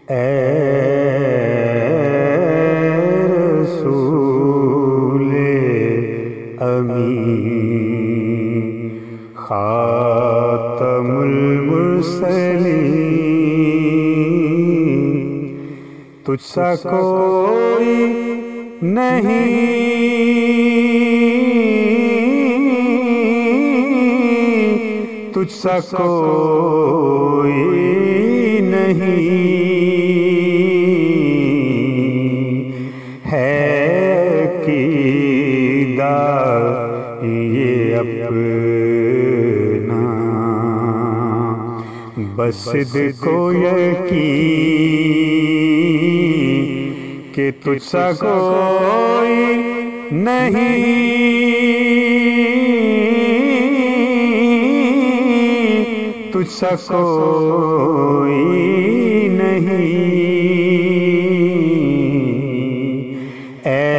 اے رسول امین خاتم المرسلین، تجھ سا کوئی نہیں، تجھ سا کوئی نہیں ہے عقیدہ یہ اپنا، بس صدق و یقین کہ تجھ سا کوئی نہیں، تجھ سا کوئی نہیں اے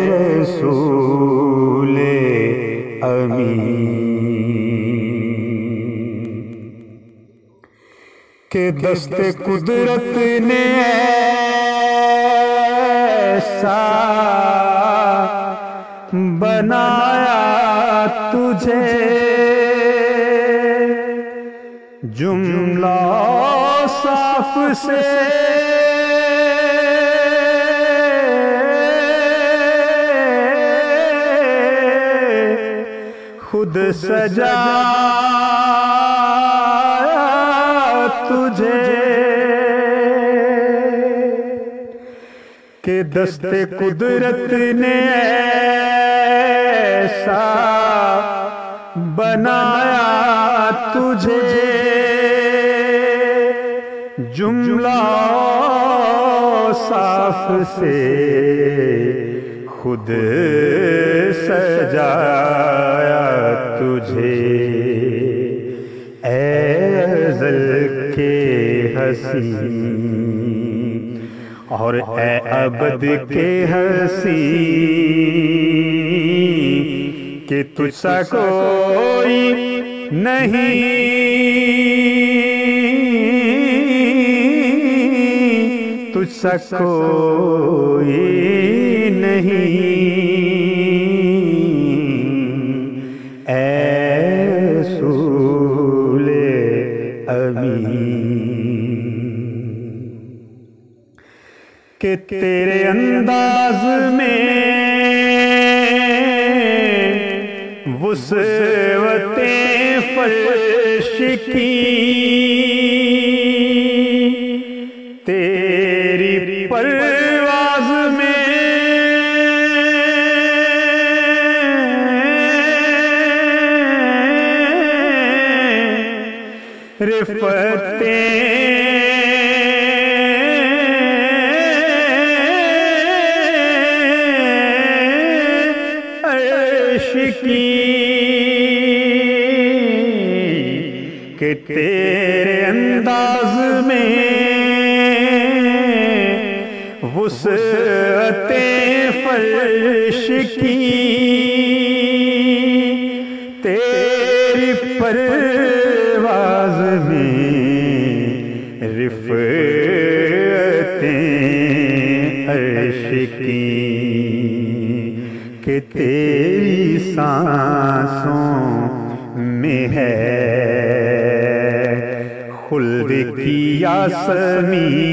رسول امین، کہ دست قدرت نے ایسا بنایا تجھے، جملہ صاف سے خود سجایا تجھے، کہ دست قدرت نے ایسا بنایا تجھے، جملہ صاف سے خود سجایا تجھے، اے ازل کے حسین اور اے ابد کے حسین، کہ تجھ سا کوئی نہیں، تجھ سا کوئی نہیں اے رسول امین، کہ تیرے انداز میں وسعتیں فرش کی، تیری پرواز میں رفتیں عرش کی، کہ تیرے انداز میں وسعتیں فرش کی، تیری پرواز میں رفتیں عرش کی، کہ تیری سانسوں میں ہے خلد کی یاسمین،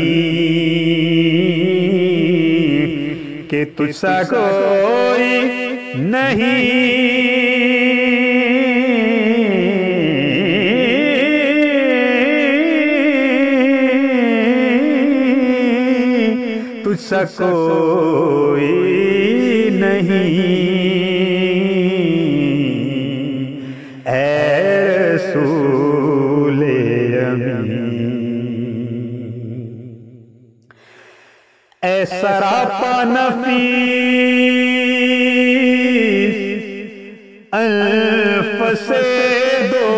کہ تجھ سا کوئی نہیں، تجھ سا کوئی نہیں اے رسول اے سراپا نفیس انفس دو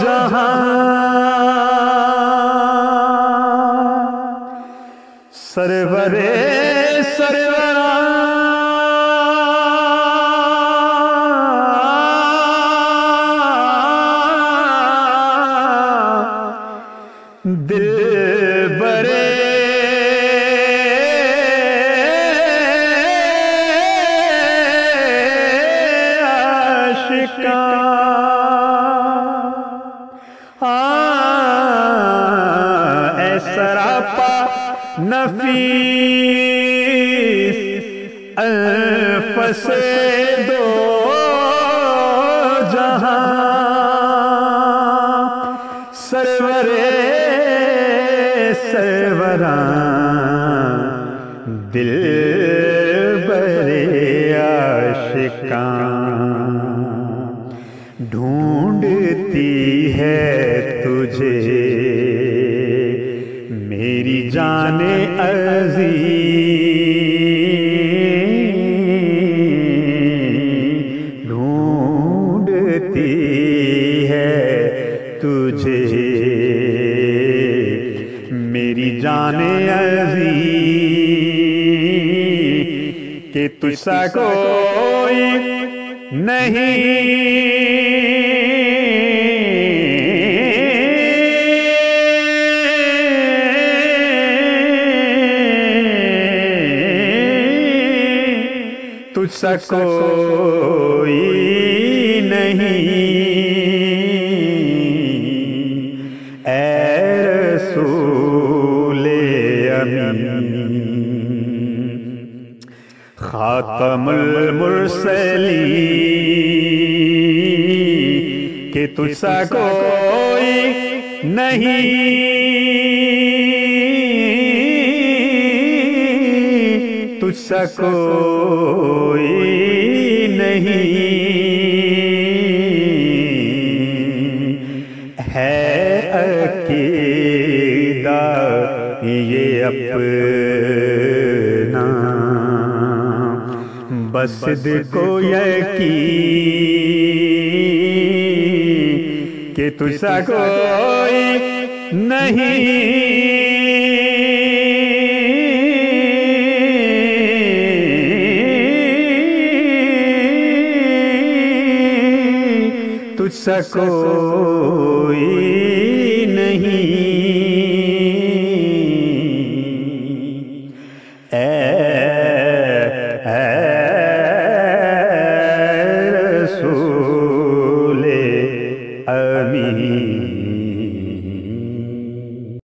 جہاں، سرور سروران نفیس انفس دو جہاں سرور سروران دل برے عاشقاں ڈھونڈتی ہے تجھے میری جان عزیز ڈھونڈتی ہے تجھے میری جان عزیز کہ تجھ سا کوئی نہیں تجھ سا کوئی نہیں اے رسول امین خاتم المرسلین کہ تجھ سا کوئی نہیں تجھ سا کوئی نہیں ہے عقیدہ یہ اپنا بس دل کو یقین کہ تجھ سا کوئی نہیں تجھ سا کوئی نہیں اے رسول امین